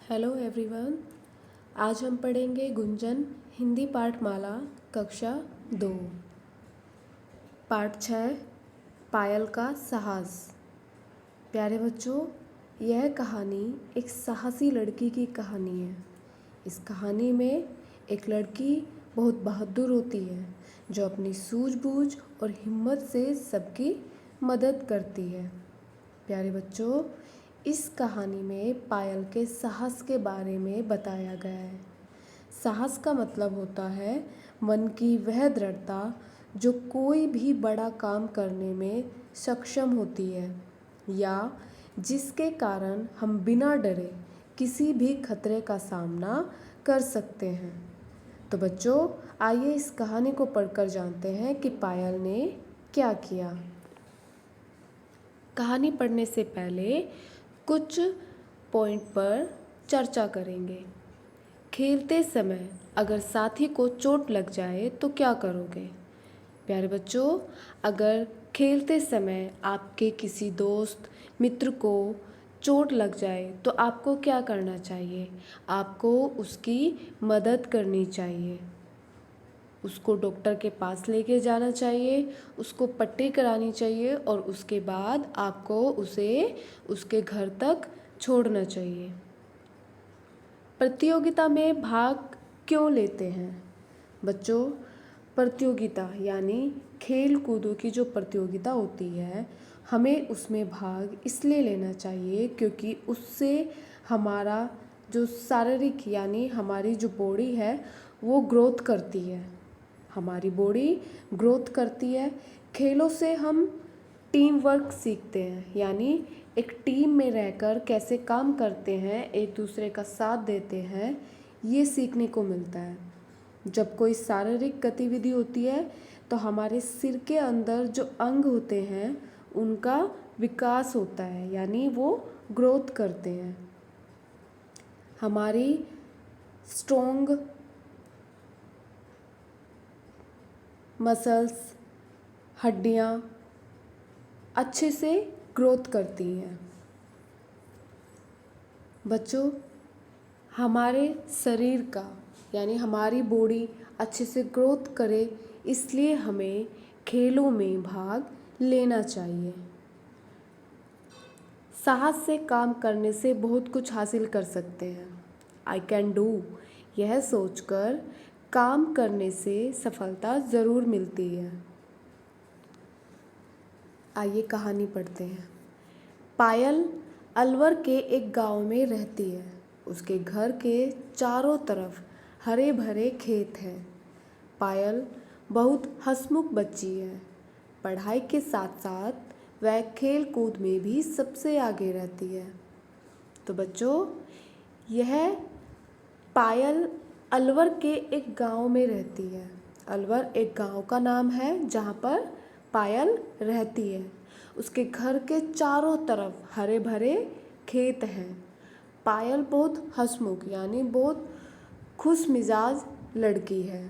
Hello everyone. आज हम पढ़ेंगे गुंजन हिंदी पाठमाला कक्षा 2 पाठ 6 पायल का साहस। प्यारे बच्चों, यह कहानी एक साहसी लड़की की कहानी है। इस कहानी में एक लड़की बहुत बहादुर होती है जो अपनी सूझबूझ और हिम्मत से सबकी मदद करती है। प्यारे बच्चों, इस कहानी में पायल के साहस के बारे में बताया गया है। साहस का मतलब होता है मन की वह दृढ़ता जो कोई भी बड़ा काम करने में सक्षम होती है या जिसके कारण हम बिना डरे किसी भी खतरे का सामना कर सकते हैं। तो बच्चों, आइए इस कहानी को पढ़कर जानते हैं कि पायल ने क्या किया। कहानी पढ़ने से पहले कुछ पॉइंट पर चर्चा करेंगे। खेलते समय अगर साथी को चोट लग जाए तो क्या करोगे? प्यारे बच्चों, अगर खेलते समय आपके किसी दोस्त मित्र को चोट लग जाए तो आपको क्या करना चाहिए? आपको उसकी मदद करनी चाहिए। उसको डॉक्टर के पास लेके जाना चाहिए, उसको पट्टी करानी चाहिए और उसके बाद आपको उसे उसके घर तक छोड़ना चाहिए। प्रतियोगिता में भाग क्यों लेते हैं? बच्चों, प्रतियोगिता यानी खेल कूदों की जो प्रतियोगिता होती है, हमें उसमें भाग इसलिए लेना चाहिए क्योंकि उससे हमारा जो शारीरिक यानी हमारी जो बॉडी है वो ग्रोथ करती है। हमारी बॉडी ग्रोथ करती है। खेलों से हम टीम वर्क सीखते हैं, यानी एक टीम में रहकर कैसे काम करते हैं, एक दूसरे का साथ देते हैं, ये सीखने को मिलता है। जब कोई शारीरिक गतिविधि होती है तो हमारे सिर के अंदर जो अंग होते हैं उनका विकास होता है, यानी वो ग्रोथ करते हैं। हमारी स्ट्रॉन्ग मसल्स, हड्डियाँ अच्छे से ग्रोथ करती हैं। बच्चों, हमारे शरीर का यानी हमारी बॉडी अच्छे से ग्रोथ करे इसलिए हमें खेलों में भाग लेना चाहिए। साहस से काम करने से बहुत कुछ हासिल कर सकते हैं। आई कैन डू, यह सोचकर काम करने से सफलता ज़रूर मिलती है। आइए कहानी पढ़ते हैं। पायल अलवर के एक गांव में रहती है। उसके घर के चारों तरफ हरे भरे खेत हैं। पायल बहुत हंसमुख बच्ची है। पढ़ाई के साथ साथ वह खेल कूद में भी सबसे आगे रहती है। तो बच्चों, यह पायल अलवर के एक गांव में रहती है। अलवर एक गांव का नाम है जहां पर पायल रहती है। उसके घर के चारों तरफ हरे भरे खेत हैं। पायल बहुत हंसमुख यानी बहुत खुश मिजाज लड़की है।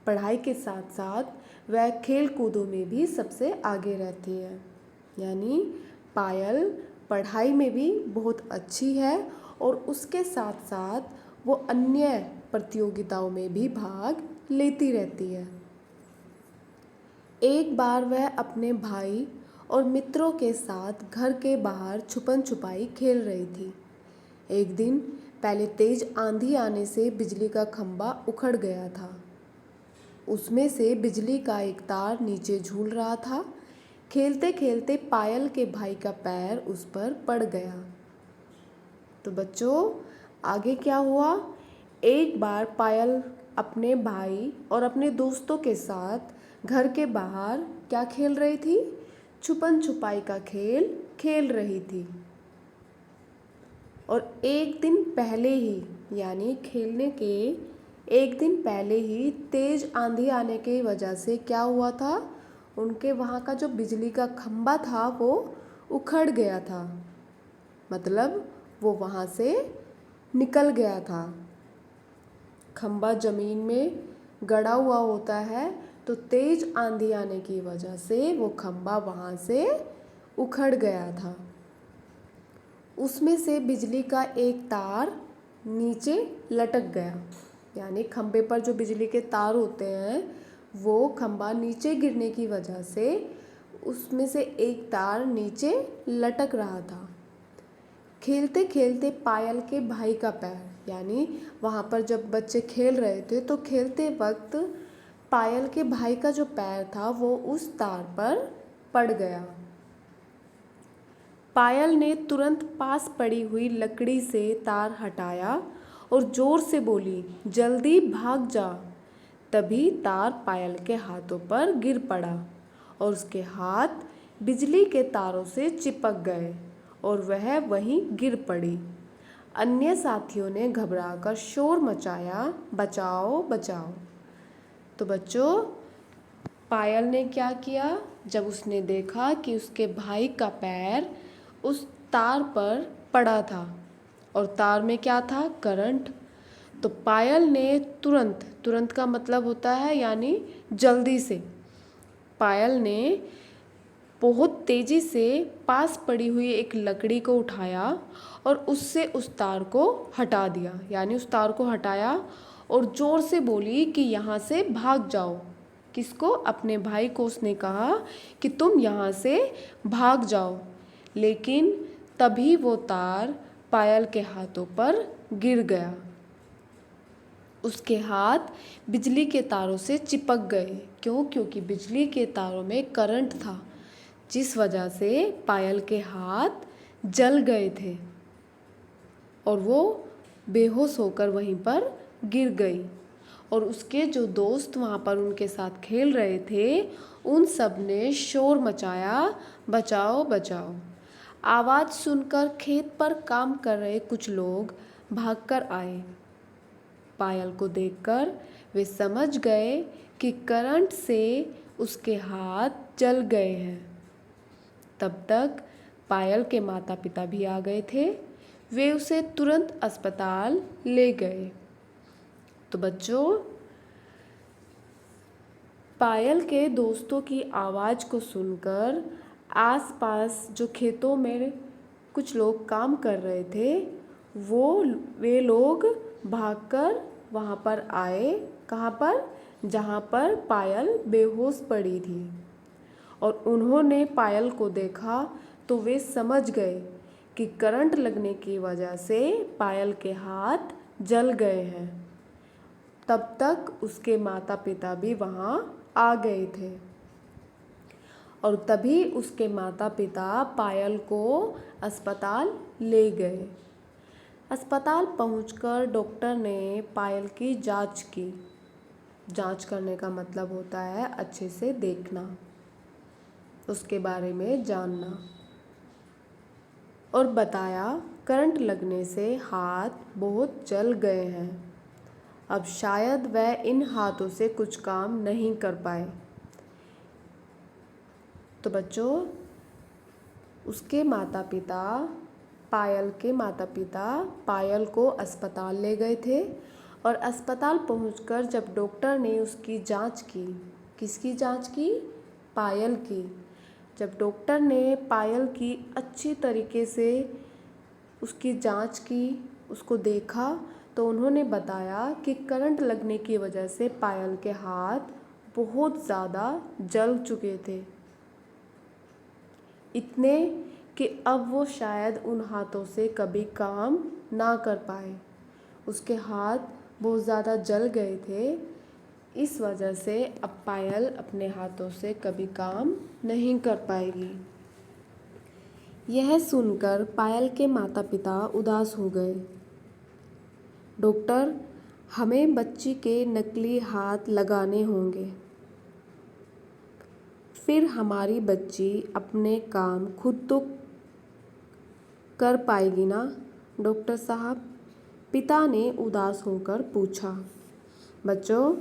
पढ़ाई के साथ साथ वह खेल कूदों में भी सबसे आगे रहती है, यानी पायल पढ़ाई में भी बहुत अच्छी है और उसके साथ साथ वो अन्य प्रतियोगिताओं में भी भाग लेती रहती है। एक बार वह अपने भाई और मित्रों के साथ घर के बाहर छुपन छुपाई खेल रही थी। एक दिन पहले तेज आंधी आने से बिजली का खंभा उखड़ गया था। उसमें से बिजली का एक तार नीचे झूल रहा था। खेलते खेलते पायल के भाई का पैर उस पर पड़ गया। तो बच्चों, आगे क्या हुआ? एक बार पायल अपने भाई और अपने दोस्तों के साथ घर के बाहर क्या खेल रही थी? छुपन छुपाई का खेल खेल रही थी। और एक दिन पहले ही यानी खेलने के एक दिन पहले ही तेज आंधी आने की वजह से क्या हुआ था? उनके वहाँ का जो बिजली का खंभा था वो उखड़ गया था, मतलब वो वहाँ से निकल गया था। खंभा ज़मीन में गड़ा हुआ होता है तो तेज आंधी आने की वजह से वो खंभा वहाँ से उखड़ गया था। उसमें से बिजली का एक तार नीचे लटक गया। यानी खंबे पर जो बिजली के तार होते हैं वो खंबा नीचे गिरने की वजह से उसमें से एक तार नीचे लटक रहा था। खेलते खेलते पायल के भाई का पैर, यानी वहाँ पर जब बच्चे खेल रहे थे तो खेलते वक्त पायल के भाई का जो पैर था वो उस तार पर पड़ गया। पायल ने तुरंत पास पड़ी हुई लकड़ी से तार हटाया और जोर से बोली, जल्दी भाग जा। तभी तार पायल के हाथों पर गिर पड़ा और उसके हाथ बिजली के तारों से चिपक गए और वह वहीं गिर पड़ी। अन्य साथियों ने घबराकर शोर मचाया, बचाओ बचाओ। तो बच्चों, पायल ने क्या किया? जब उसने देखा कि उसके भाई का पैर उस तार पर पड़ा था और तार में क्या था? करंट। तो पायल ने तुरंत, तुरंत का मतलब होता है यानी जल्दी से, पायल ने बहुत तेज़ी से पास पड़ी हुई एक लकड़ी को उठाया और उससे उस तार को हटा दिया। यानी उस तार को हटाया और ज़ोर से बोली कि यहाँ से भाग जाओ। किसको? अपने भाई को उसने कहा कि तुम यहाँ से भाग जाओ। लेकिन तभी वो तार पायल के हाथों पर गिर गया। उसके हाथ बिजली के तारों से चिपक गए। क्यों? क्योंकि बिजली के तारों में करंट था, जिस वजह से पायल के हाथ जल गए थे और वो बेहोश होकर वहीं पर गिर गई। और उसके जो दोस्त वहाँ पर उनके साथ खेल रहे थे, उन सब ने शोर मचाया, बचाओ बचाओ। आवाज़ सुनकर खेत पर काम कर रहे कुछ लोग भागकर आए। पायल को देखकर वे समझ गए कि करंट से उसके हाथ जल गए हैं। तब तक पायल के माता पिता भी आ गए थे। वे उसे तुरंत अस्पताल ले गए। तो बच्चों, पायल के दोस्तों की आवाज़ को सुनकर आसपास जो खेतों में कुछ लोग काम कर रहे थे वे लोग भागकर वहाँ पर आए। कहाँ पर? जहाँ पर पायल बेहोश पड़ी थी। और उन्होंने पायल को देखा तो वे समझ गए कि करंट लगने की वजह से पायल के हाथ जल गए हैं। तब तक उसके माता पिता भी वहाँ आ गए थे और तभी उसके माता पिता पायल को अस्पताल ले गए। अस्पताल पहुंचकर डॉक्टर ने पायल की जांच की। जांच करने का मतलब होता है अच्छे से देखना, उसके बारे में जानना। और बताया करंट लगने से हाथ बहुत जल गए हैं। अब शायद वह इन हाथों से कुछ काम नहीं कर पाए। तो बच्चों, उसके माता पिता, पायल के माता पिता पायल को अस्पताल ले गए थे और अस्पताल पहुंचकर जब डॉक्टर ने उसकी जांच की, किसकी जांच की? पायल की। जब डॉक्टर ने पायल की अच्छी तरीके से उसकी जांच की, उसको देखा, तो उन्होंने बताया कि करंट लगने की वजह से पायल के हाथ बहुत ज़्यादा जल चुके थे, इतने कि अब वो शायद उन हाथों से कभी काम ना कर पाए। उसके हाथ बहुत ज़्यादा जल गए थे, इस वजह से अब पायल अपने हाथों से कभी काम नहीं कर पाएगी। यह सुनकर पायल के माता पिता उदास हो गए। डॉक्टर, हमें बच्ची के नकली हाथ लगाने होंगे, फिर हमारी बच्ची अपने काम खुद तो कर पाएगी ना डॉक्टर साहब? पिता ने उदास होकर पूछा। बच्चों,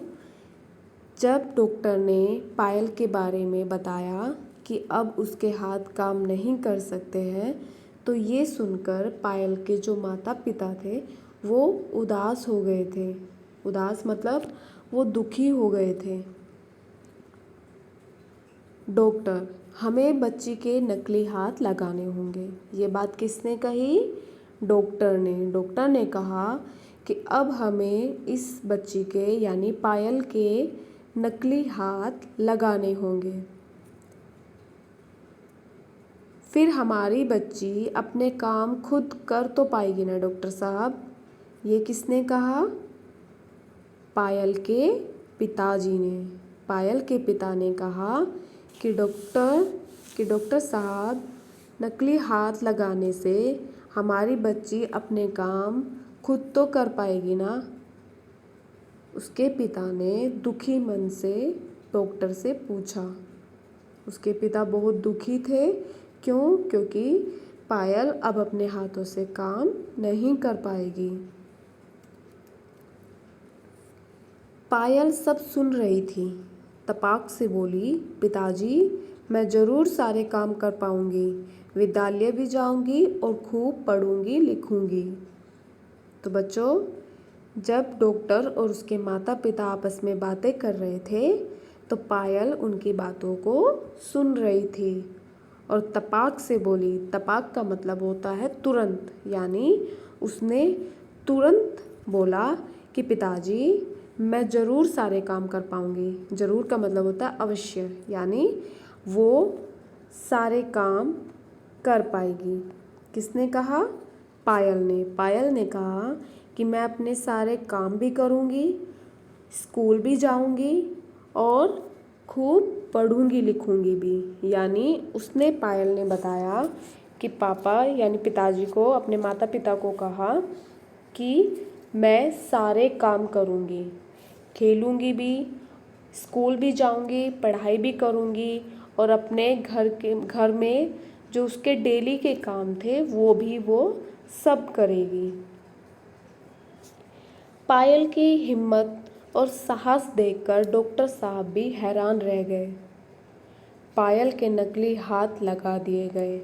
जब डॉक्टर ने पायल के बारे में बताया कि अब उसके हाथ काम नहीं कर सकते हैं, तो ये सुनकर पायल के जो माता पिता थे वो उदास हो गए थे। उदास मतलब वो दुखी हो गए थे। डॉक्टर, हमें बच्ची के नकली हाथ लगाने होंगे। ये बात किसने कही? डॉक्टर ने। डॉक्टर ने कहा कि अब हमें इस बच्ची के यानी पायल के नकली हाथ लगाने होंगे, फिर हमारी बच्ची अपने काम खुद कर तो पाएगी ना डॉक्टर साहब। ये किसने कहा? पायल के पिताजी ने। पायल के पिता ने कहा कि डॉक्टर साहब, नकली हाथ लगाने से हमारी बच्ची अपने काम खुद तो कर पाएगी ना। उसके पिता ने दुखी मन से डॉक्टर से पूछा। उसके पिता बहुत दुखी थे। क्यों? क्योंकि पायल अब अपने हाथों से काम नहीं कर पाएगी। पायल सब सुन रही थी। तपाक से बोली, पिताजी, मैं ज़रूर सारे काम कर पाऊँगी, विद्यालय भी जाऊँगी और खूब पढ़ूँगी लिखूँगी। तो बच्चों, जब डॉक्टर और उसके माता पिता आपस में बातें कर रहे थे तो पायल उनकी बातों को सुन रही थी और तपाक से बोली। तपाक का मतलब होता है तुरंत, यानी उसने तुरंत बोला कि पिताजी, मैं ज़रूर सारे काम कर पाऊँगी। ज़रूर का मतलब होता है अवश्य, यानी वो सारे काम कर पाएगी। किसने कहा? पायल ने। पायल ने कहा कि मैं अपने सारे काम भी करूँगी, स्कूल भी जाऊँगी और खूब पढ़ूँगी लिखूँगी भी। यानी पायल ने बताया कि पापा यानी पिताजी को, अपने माता पिता को कहा कि मैं सारे काम करूँगी, खेलूँगी भी, स्कूल भी जाऊँगी, पढ़ाई भी करूँगी और अपने घर में जो उसके डेली के काम थे वो सब करेगी। पायल की हिम्मत और साहस देखकर डॉक्टर साहब भी हैरान रह गए। पायल के नकली हाथ लगा दिए गए।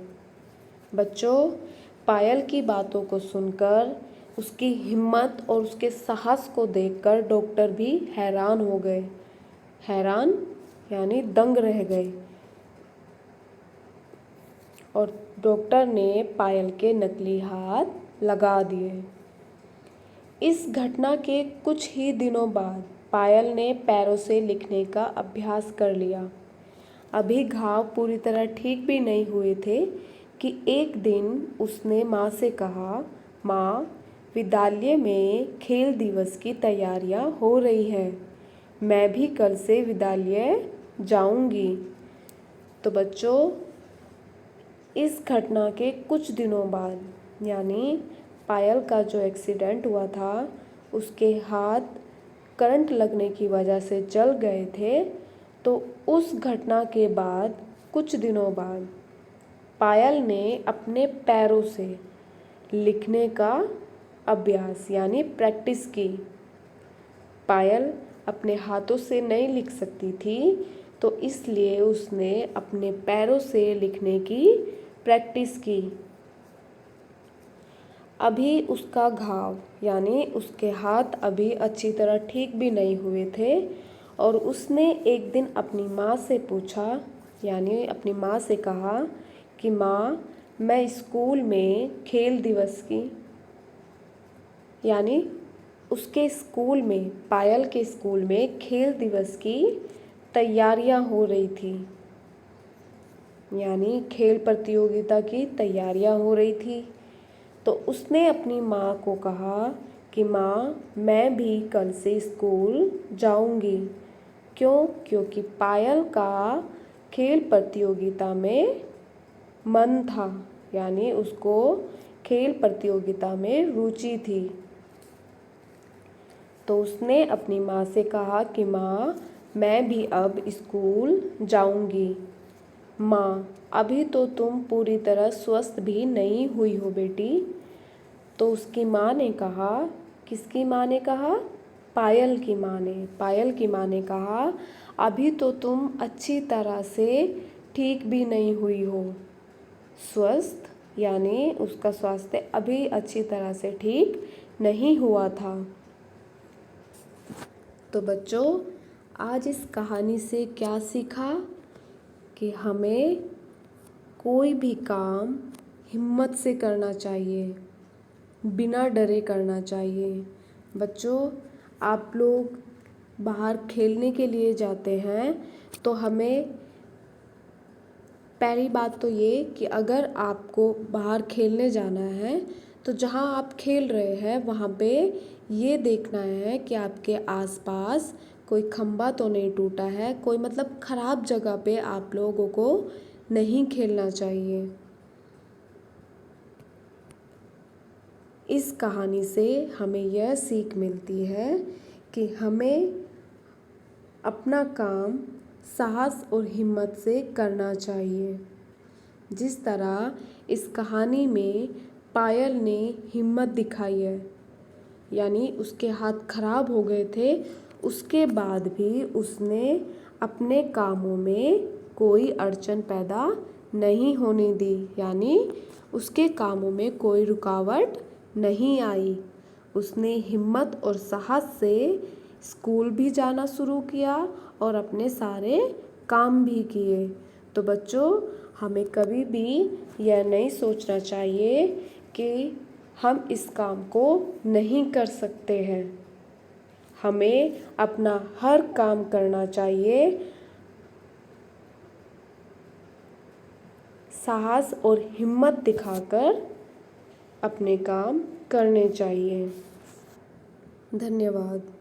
बच्चों, पायल की बातों को सुनकर, उसकी हिम्मत और उसके साहस को देखकर डॉक्टर भी हैरान हो गए। हैरान यानी दंग रह गए और डॉक्टर ने पायल के नकली हाथ लगा दिए। इस घटना के कुछ ही दिनों बाद पायल ने पैरों से लिखने का अभ्यास कर लिया। अभी घाव पूरी तरह ठीक भी नहीं हुए थे कि एक दिन उसने माँ से कहा, माँ, विद्यालय में खेल दिवस की तैयारियाँ हो रही हैं, मैं भी कल से विद्यालय जाऊँगी। तो बच्चों, इस घटना के कुछ दिनों बाद यानी पायल का जो एक्सीडेंट हुआ था, उसके हाथ करंट लगने की वजह से जल गए थे। तो उस घटना के बाद कुछ दिनों बाद पायल ने अपने पैरों से लिखने का अभ्यास यानी प्रैक्टिस की। पायल अपने हाथों से नहीं लिख सकती थी, तो इसलिए उसने अपने पैरों से लिखने की प्रैक्टिस की। अभी उसका घाव यानी उसके हाथ अभी अच्छी तरह ठीक भी नहीं हुए थे और उसने एक दिन अपनी माँ से पूछा, यानी अपनी माँ से कहा कि माँ, मैं स्कूल में खेल दिवस की, यानी उसके स्कूल में, पायल के स्कूल में खेल दिवस की तैयारियां हो रही थी, यानी खेल प्रतियोगिता की तैयारियां हो रही थी। तो उसने अपनी माँ को कहा कि माँ, मैं भी कल से स्कूल जाऊंगी। क्यों? क्योंकि पायल का खेल प्रतियोगिता में मन था, यानी उसको खेल प्रतियोगिता में रुचि थी। तो उसने अपनी माँ से कहा कि माँ, मैं भी अब स्कूल जाऊंगी। माँ, अभी तो तुम पूरी तरह स्वस्थ भी नहीं हुई हो बेटी। तो उसकी माँ ने कहा, किसकी माँ ने कहा? पायल की माँ ने। पायल की माँ ने कहा, अभी तो तुम अच्छी तरह से ठीक भी नहीं हुई हो। स्वस्थ यानी उसका स्वास्थ्य अभी अच्छी तरह से ठीक नहीं हुआ था। तो बच्चों, आज इस कहानी से क्या सीखा? कि कि हमें कोई भी काम हिम्मत से करना चाहिए, बिना डरे करना चाहिए। बच्चों, आप लोग बाहर खेलने के लिए जाते हैं तो हमें पहली बात तो ये कि अगर आपको बाहर खेलने जाना है तो जहाँ आप खेल रहे हैं वहाँ पे ये देखना है कि आपके आसपास कोई खंबा तो नहीं टूटा है, कोई मतलब ख़राब जगह पे आप लोगों को नहीं खेलना चाहिए। इस कहानी से हमें यह सीख मिलती है कि हमें अपना काम साहस और हिम्मत से करना चाहिए। जिस तरह इस कहानी में पायल ने हिम्मत दिखाई है, यानी उसके हाथ खराब हो गए थे, उसके बाद भी उसने अपने कामों में कोई अड़चन पैदा नहीं होने दी, यानी उसके कामों में कोई रुकावट नहीं आई। उसने हिम्मत और साहस से स्कूल भी जाना शुरू किया और अपने सारे काम भी किए। तो बच्चों, हमें कभी भी यह नहीं सोचना चाहिए कि हम इस काम को नहीं कर सकते हैं। हमें अपना हर काम करना चाहिए, साहस और हिम्मत दिखाकर अपने काम करने चाहिए। धन्यवाद।